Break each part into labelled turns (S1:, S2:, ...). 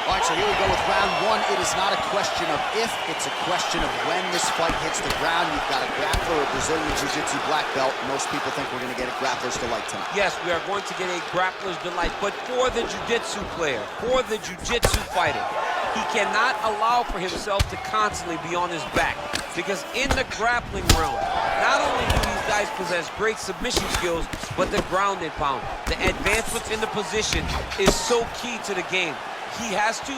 S1: All right, so here we go with round one. It is not a question of if, it's a question of when this fight hits the ground. You've got a grappler, a Brazilian Jiu-Jitsu black belt. Most people think we're going to get a grappler's delight tonight.
S2: Yes, we are going to get a grappler's delight, but for the Jiu-Jitsu player, for the Jiu-Jitsu fighter, he cannot allow for himself to constantly be on his back, because in the grappling realm, not only do these guys possess great submission skills, but the ground and pound. The advancements in the position is so key to the game. He has to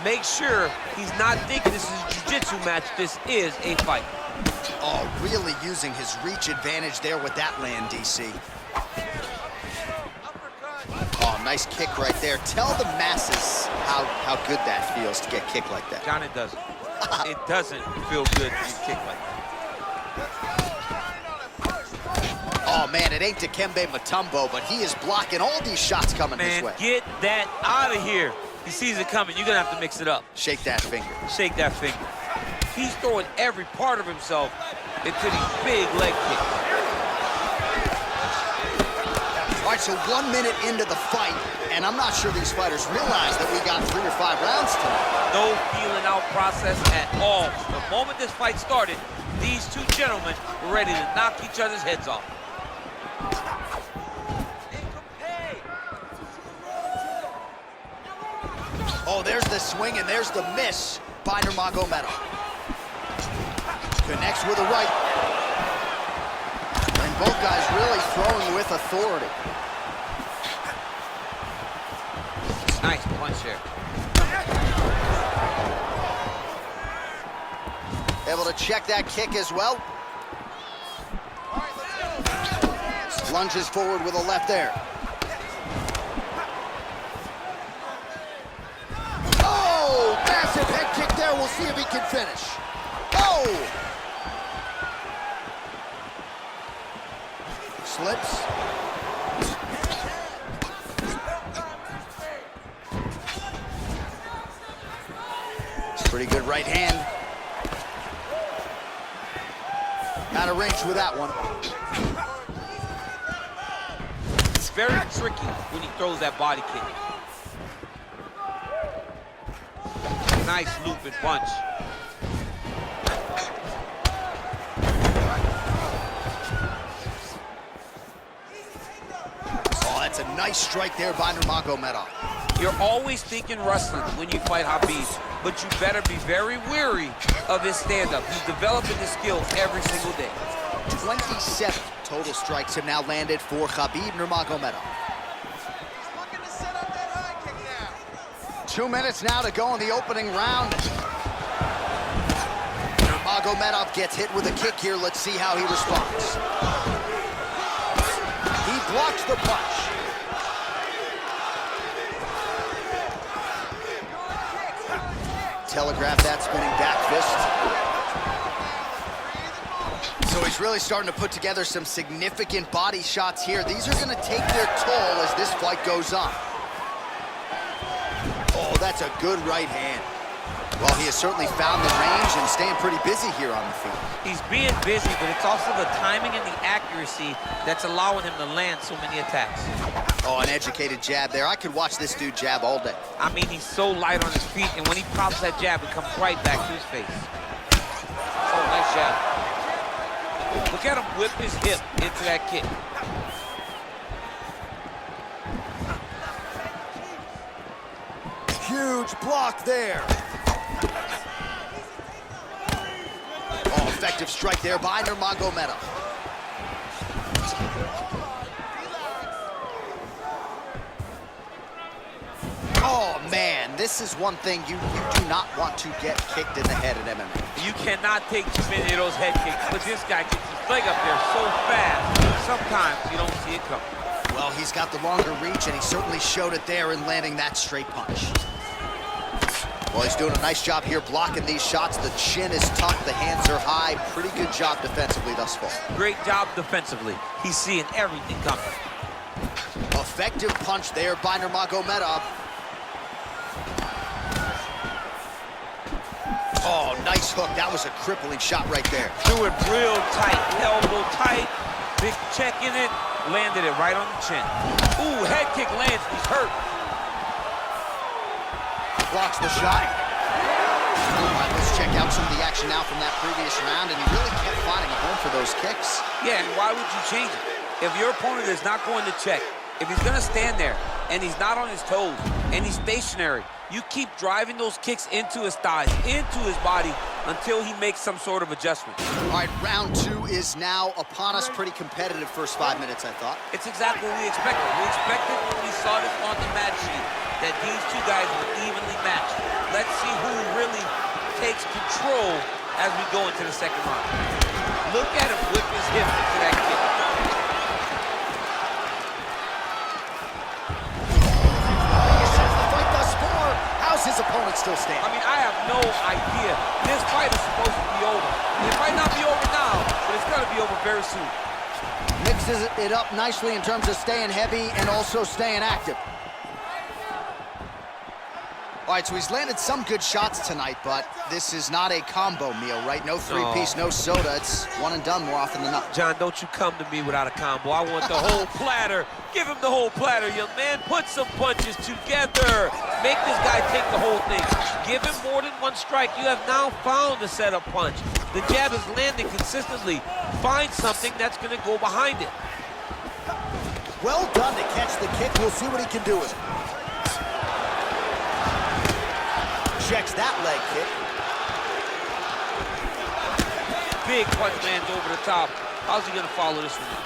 S2: make sure he's not thinking this is a jiu-jitsu match. This is a fight.
S1: Oh, really using his reach advantage there with that land, DC. Oh, nice kick right there. Tell the masses how good that feels to get kicked like that.
S2: John, it doesn't. It doesn't feel good to be kicked like that.
S1: Oh, man, it ain't Dikembe Mutombo, but he is blocking all these shots coming his way.
S2: Man, get that out of here. He sees it coming. You're going to have to mix it up.
S1: Shake that finger.
S2: Shake that finger. He's throwing every part of himself into these big leg kicks.
S1: All right, so 1 minute into the fight, and I'm not sure these fighters realize that we got 3 or 5 rounds tonight.
S2: No feeling out process at all. The moment this fight started, these two gentlemen were ready to knock each other's heads off.
S1: Oh, there's the swing and there's the miss by Nurmagomedov. Connects with a right. And both guys really throwing with authority.
S2: Nice punch here.
S1: Able to check that kick as well. Lunges forward with a left there. Oh, massive head kick there. We'll see if he can finish. Oh! Slips. Pretty good right hand. Out of range with that one.
S2: It's very tricky when he throws that body kick. Nice looping punch.
S1: Oh, that's a nice strike there by Nurmagomedov.
S2: You're always thinking wrestling when you fight Habib, but you better be very wary of his stand-up. He's developing his skills every single day.
S1: 27 total strikes have now landed for Khabib Nurmagomedov. 2 minutes now to go in the opening round. Nurmagomedov gets hit with a kick here. Let's see how he responds. He blocks the punch. Telegraph that spinning back fist. So he's really starting to put together some significant body shots here. These are going to take their toll as this fight goes on. Oh, that's a good right hand. Well, he has certainly found the range and staying pretty busy here on the field.
S2: He's being busy, but it's also the timing and the accuracy that's allowing him to land so many attacks.
S1: Oh, an educated jab there. I could watch this dude jab all day.
S2: I mean, he's so light on his feet, and when he pops that jab, it comes right back to his face. Oh, nice jab. Look at him whip his hip into that kick.
S1: Huge block there. Oh, effective strike there by Nurmagomedov. Oh, man, this is one thing you do not want to get kicked in the head in MMA.
S2: You cannot take too many of those head kicks, but this guy kicks his leg up there so fast, sometimes you don't see it coming.
S1: Well, he's got the longer reach, and he certainly showed it there in landing that straight punch. Well, he's doing a nice job here blocking these shots. The chin is tucked, the hands are high. Pretty good job defensively thus far.
S2: Great job defensively. He's seeing everything coming.
S1: Effective punch there by Nurmagomedov. Oh, nice hook. That was a crippling shot right there.
S2: Threw it real tight, elbow tight, big check in it, landed it right on the chin. Ooh, head kick lands, he's hurt.
S1: blocks the shot. All right, let's check out some of the action now from that previous round, and he really kept finding a home for those kicks.
S2: Yeah, and why would you change it? If your opponent is not going to check, if he's going to stand there and he's not on his toes and he's stationary, you keep driving those kicks into his thighs, into his body, until he makes some sort of adjustment.
S1: All right, round two is now upon us. Pretty competitive first 5 minutes, I thought.
S2: It's exactly what we expected. We expected when we saw this on the match sheet that these two guys were evenly matched. Let's see who really takes control as we go into the second round. Look at him whip his hip into that kick.
S1: How's his opponent still standing?
S2: I mean, I have no idea. This fight is supposed to be over. It might not be over now, but it's going to be over very soon.
S1: Mixes it up nicely in terms of staying heavy and also staying active. All right, so he's landed some good shots tonight, but this is not a combo meal, right? No three-piece, no soda. It's one and done more often than not.
S2: John, don't you come to me without a combo. I want the whole platter. Give him the whole platter, young man. Put some punches together. Make this guy take the whole thing. Give him more than one strike. You have now found a setup punch. The jab is landing consistently. Find something that's going to go behind it.
S1: Well done to catch the kick. We'll see what he can do with it. Checks that leg kick.
S2: Big punch lands over the top. How's he going to follow this one up?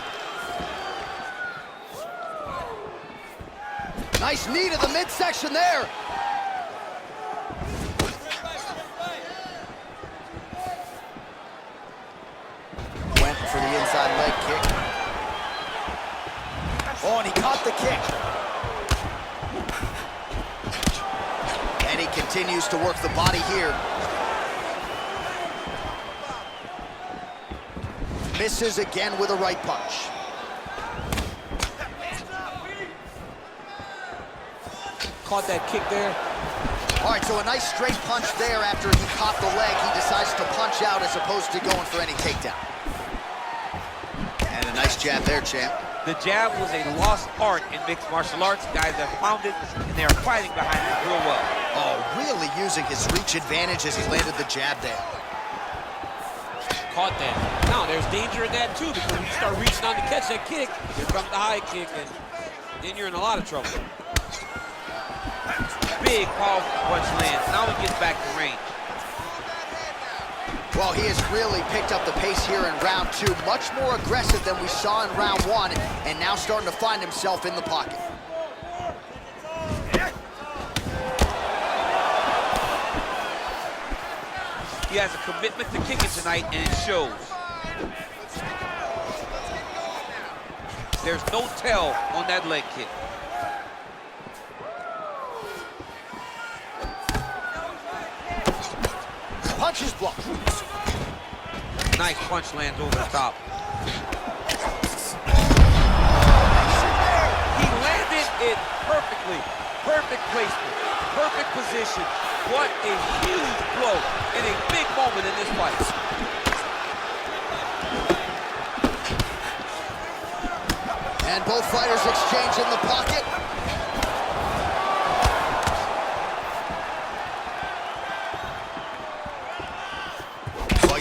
S1: Nice knee to the midsection there. Went for the inside leg kick. Oh, and he caught the kick. And he continues to work the body here. Misses again with a right punch.
S2: Caught that kick there.
S1: All right, so a nice straight punch there after he caught the leg. He decides to punch out as opposed to going for any takedown. And a nice jab there, champ.
S2: The jab was a lost art in mixed martial arts. Guys have found it, and they are fighting behind it real well.
S1: Oh, really using his reach advantage as he landed the jab there.
S2: Caught that. Now, there's danger in that, too, because when you start reaching on to catch that kick, here comes the high kick, and then you're in a lot of trouble. Big, powerful punch lands. Now he gets back to range.
S1: Well, he has really picked up the pace here in round two. Much more aggressive than we saw in round one, and now starting to find himself in the pocket.
S2: He has a commitment to kicking tonight, and it shows. There's no tell on that leg kick.
S1: Punches blocked.
S2: Nice punch lands over the top. He landed it perfectly. Perfect placement, perfect position. What a huge blow in a big moment in this fight.
S1: And both fighters exchange in the pocket.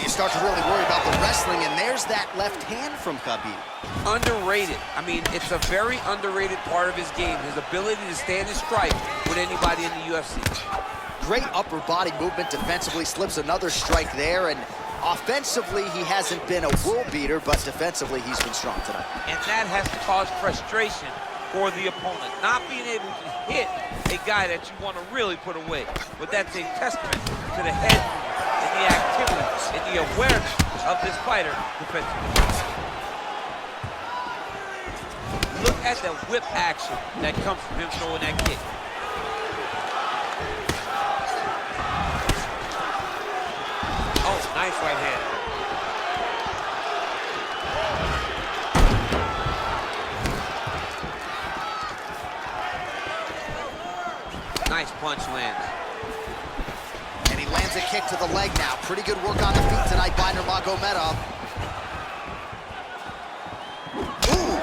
S1: Start to really worry about the wrestling, and there's that left hand from Khabib.
S2: Underrated. I mean, it's a very underrated part of his game, his ability to stand and strike with anybody in the UFC.
S1: Great upper body movement defensively, slips another strike there, and offensively, he hasn't been a world beater, but defensively, he's been strong tonight.
S2: And that has to cause frustration for the opponent, not being able to hit a guy that you want to really put away. But that's a testament to the head and the activity and the awareness of this fighter defensively. Look at the whip action that comes from him throwing that kick. Oh, nice right hand. Nice punch lands.
S1: And he lands a kick to the leg now. Pretty good work on the feet tonight by Nurmagomedov. Ooh!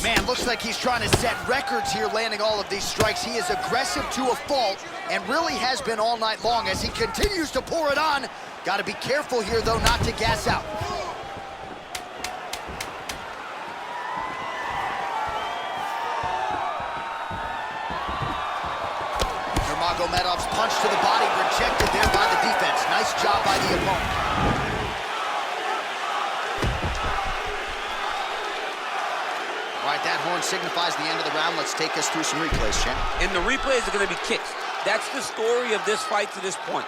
S1: Man, looks like he's trying to set records here, landing all of these strikes. He is aggressive to a fault and really has been all night long as he continues to pour it on. Got to be careful here, though, not to gas out. Nurmagomedov's punch to the body rejected there by the defense. Nice job by the opponent. All right, that horn signifies the end of the round. Let's take us through some replays, champ.
S2: And the replays are going to be kicks. That's the story of this fight to this point.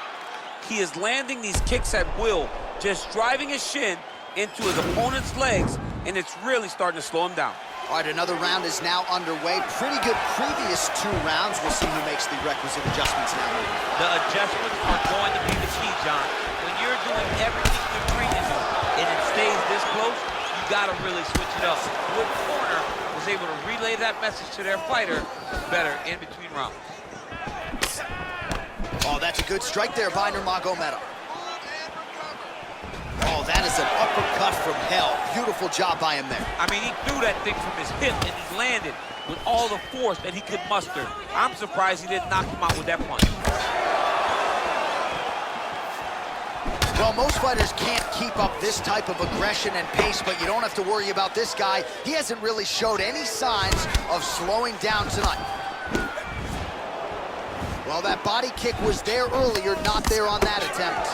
S2: He is landing these kicks at will, just driving his shin into his opponent's legs, and it's really starting to slow him down.
S1: All right, another round is now underway. Pretty good previous 2 rounds. We'll see who makes the requisite adjustments now.
S3: The adjustments are going to be the key, John. When you're doing everything you're trained to do, and it stays this close, you gotta really switch it up. What corner was able to relay that message to their fighter better in between rounds.
S1: Oh, that's a good strike there by Nurmagomedov. Oh, that is an uppercut from hell. Beautiful job by him there.
S2: I mean, he threw that thing from his hip, and he landed with all the force that he could muster. I'm surprised he didn't knock him out with that punch.
S1: Well, most fighters can't keep up this type of aggression and pace, but you don't have to worry about this guy. He hasn't really showed any signs of slowing down tonight. Well, that body kick was there earlier, not there on that attempt.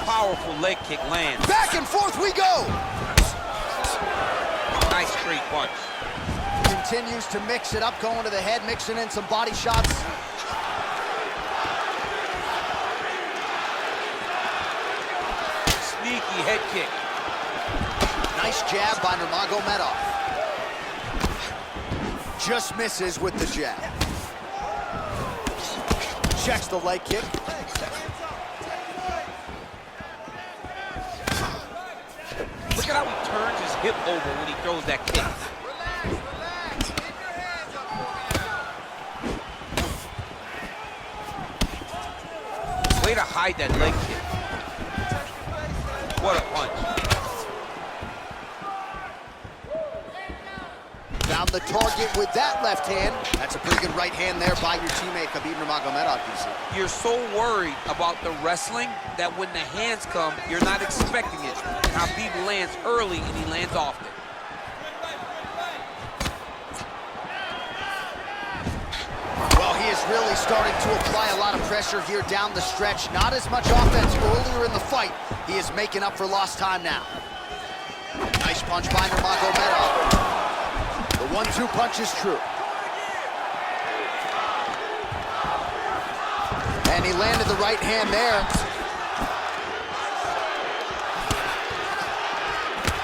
S2: Powerful leg kick lands.
S1: Back and forth we go!
S2: Nice straight punch.
S1: Continues to mix it up, going to the head, mixing in some body shots.
S2: Sneaky head kick.
S1: Nice jab by Nurmagomedov. Just misses with the jab. Checks the leg kick.
S2: Look at how he turns his hip over when he throws that kick. Way to hide that leg kick. What a punch.
S1: Found the target with that left hand. That's a pretty good right hand there by your teammate, Habib Nurmagamedov, DC.
S2: You're so worried about the wrestling that when the hands come, you're not expecting it. Khabib lands early and he lands often.
S1: Well, he is really starting to apply a lot of pressure here down the stretch. Not as much offense earlier in the fight. He is making up for lost time now. Nice punch by Nurmagomedov. The 1-2 punch is true. And he landed the right hand there.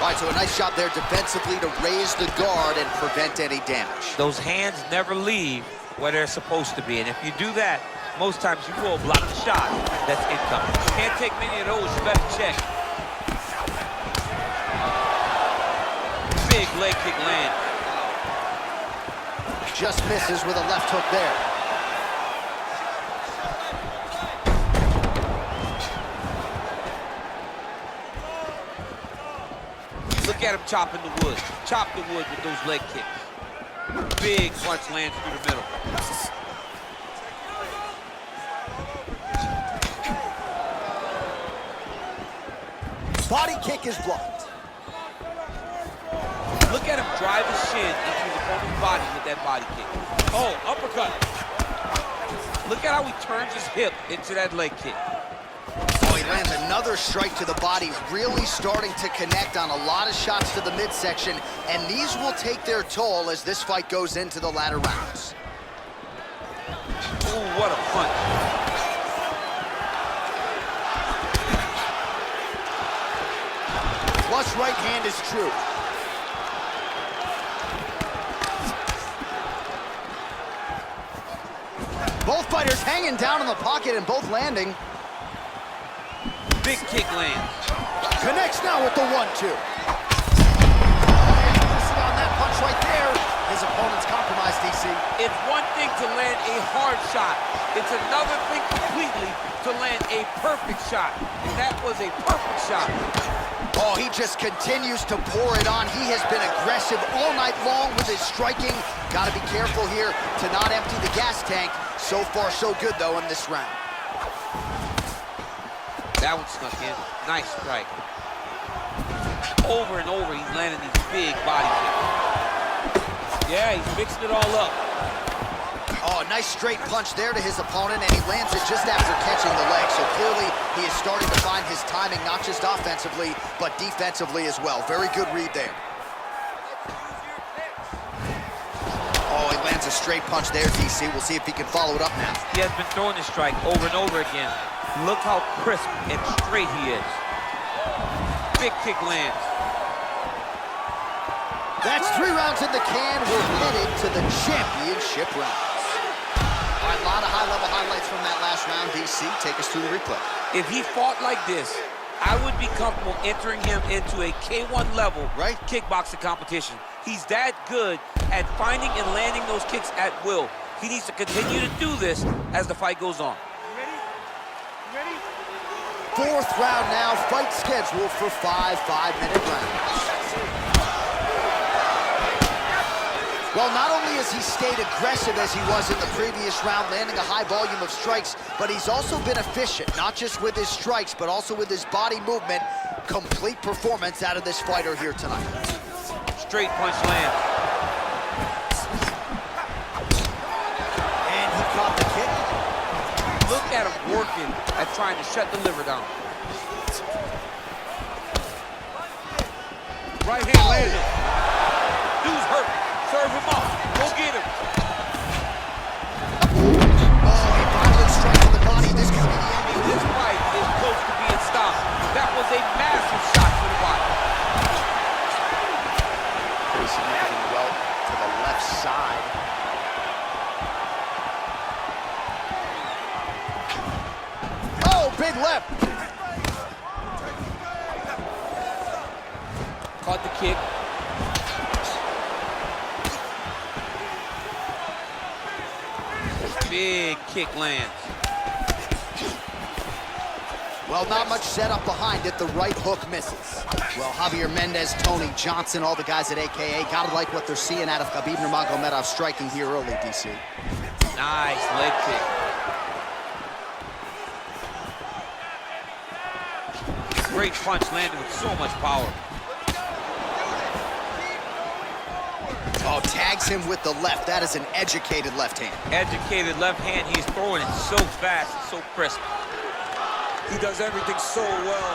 S1: All right, so a nice shot there defensively to raise the guard and prevent any damage.
S2: Those hands never leave where they're supposed to be. And if you do that, most times you will block the shot that's incoming. Can't take many of those, you better check. Big leg kick land.
S1: Just misses with a left hook there.
S2: Look at him chopping the wood. Chop the wood with those leg kicks. Big punch lands through the middle.
S1: Body kick is blocked.
S2: Look at him drive his shin into his opponent's body with that body kick. Oh, uppercut. Look at how he turns his hip into that leg kick.
S1: Oh, he lands another strike to the body, really starting to connect on a lot of shots to the midsection, and these will take their toll as this fight goes into the latter rounds.
S2: Ooh, what a punch.
S1: Flush right hand is true. Both fighters hanging down in the pocket and both landing.
S2: Big kick lands.
S1: Connects now with the 1-2. Missing on that punch right there. His opponent's compromised, DC.
S2: It's one thing to land a hard shot. It's another thing completely to land a perfect shot. And that was a perfect shot.
S1: Oh, he just continues to pour it on. He has been aggressive all night long with his striking. Got to be careful here to not empty the gas tank. So far, so good, though, in this round.
S2: That one snuck in. Nice strike. Over and over, he's landing these big body kicks. Yeah, he's mixing it all up.
S1: Oh, nice straight punch there to his opponent, and he lands it just after catching the leg. So clearly, he is starting to find his timing, not just offensively, but defensively as well. Very good read there. Oh, he lands a straight punch there, DC. We'll see if he can follow it up now.
S3: He has been throwing this strike over and over again. Look how crisp and straight he is. Big kick lands.
S1: That's 3 rounds in the can. We're headed to the championship rounds. All right, a lot of high-level highlights from that last round. DC, take us through the replay.
S2: If he fought like this, I would be comfortable entering him into a K1 level kickboxing competition. He's that good at finding and landing those kicks at will. He needs to continue to do this as the fight goes on.
S3: Ready?
S1: 4th round now, fight scheduled for 5 5-minute rounds. Well, not only has he stayed aggressive as he was in the previous round, landing a high volume of strikes, but he's also been efficient, not just with his strikes, but also with his body movement. Complete performance out of this fighter here tonight.
S2: Straight punch lands.
S1: And he caught the kick.
S2: Look at him working at trying to shut the liver down. Right hand landed. Dude's hurt. Serve him up. Go get him.
S1: Oh, a violent strike to the body. This could be the end.
S2: This fight is close to being stopped. That was a massive shot to the body.
S1: Pretty significant welt to the left side. Oh, big left.
S2: Caught the kick. Big kick lands.
S1: Well, not much setup behind it. The right hook misses. Well, Javier Mendez, Tony Johnson, all the guys at AKA, gotta like what they're seeing out of Khabib Nurmagomedov striking here early, DC.
S2: Nice leg kick. Great punch landed with so much power.
S1: Oh, tags him with the left. That is an educated left hand.
S3: Educated left hand. He's throwing it so fast, so crisp.
S2: He does everything so well,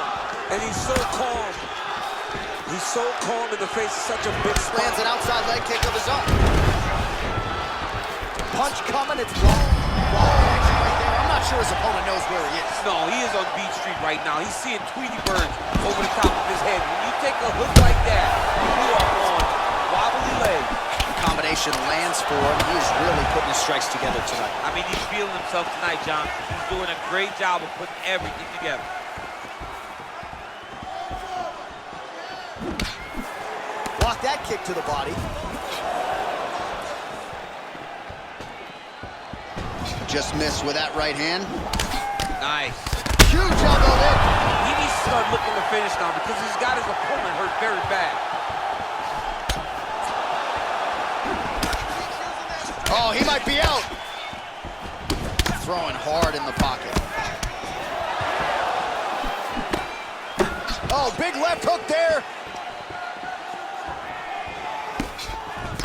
S2: and he's so calm. He's so calm in the face of such a big spot.
S1: Lands an outside leg kick of his own. Punch coming, it's wrong. Wrong action right there. I'm not sure his opponent knows where he is.
S2: No, he is on Beach Street right now. He's seeing Tweety Bird over the top of his head. When you take a hook like that, you are on wobbly legs.
S1: Combination lands for him. He is really putting his strikes together tonight.
S3: I mean, he's feeling himself tonight, John. He's doing a great job of putting everything together.
S1: Block that kick to the body. Just missed with that right hand.
S2: Nice.
S1: Huge elbow there.
S2: He needs to start looking to finish now because he's got his opponent hurt very bad.
S1: Oh, he might be out. Throwing hard in the pocket. Oh, big left hook there.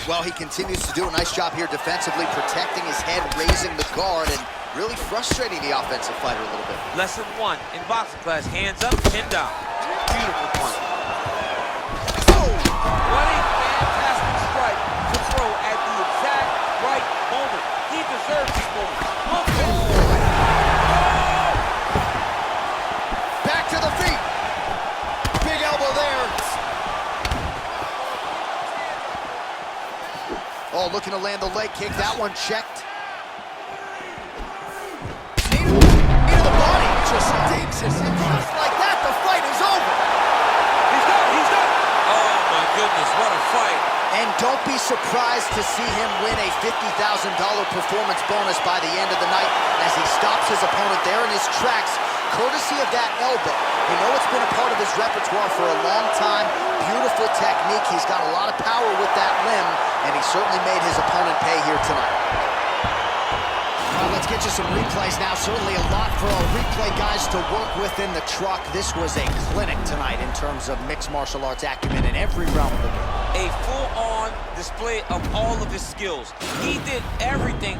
S1: Well, he continues to do a nice job here defensively, protecting his head, raising the guard, and really frustrating the offensive fighter a little bit.
S3: Lesson 1 in boxing class, hands up, chin down. Beautiful punch.
S2: Oh! What a fantastic strike to throw at the exact right moment. He deserves these moments. Look at him.
S1: Back to the feet. Big elbow there. Oh, looking to land the leg kick. That one checked. Knee to the body. Just digs us. And just like that, the fight is over.
S2: He's done. He's done. Oh, my goodness. What a fight.
S1: And don't be surprised to see him win a $50,000 performance bonus by the end of the night as he stops his opponent there in his tracks, courtesy of that elbow. You know it's been a part of his repertoire for a long time. Beautiful technique. He's got a lot of power with that limb, and he certainly made his opponent pay here tonight. All right, let's get you some replays now. Certainly a lot for our replay guys to work with in the truck. This was a clinic tonight in terms of mixed martial arts acumen in every realm of the game.
S2: A full-on display of all of his skills. He did everything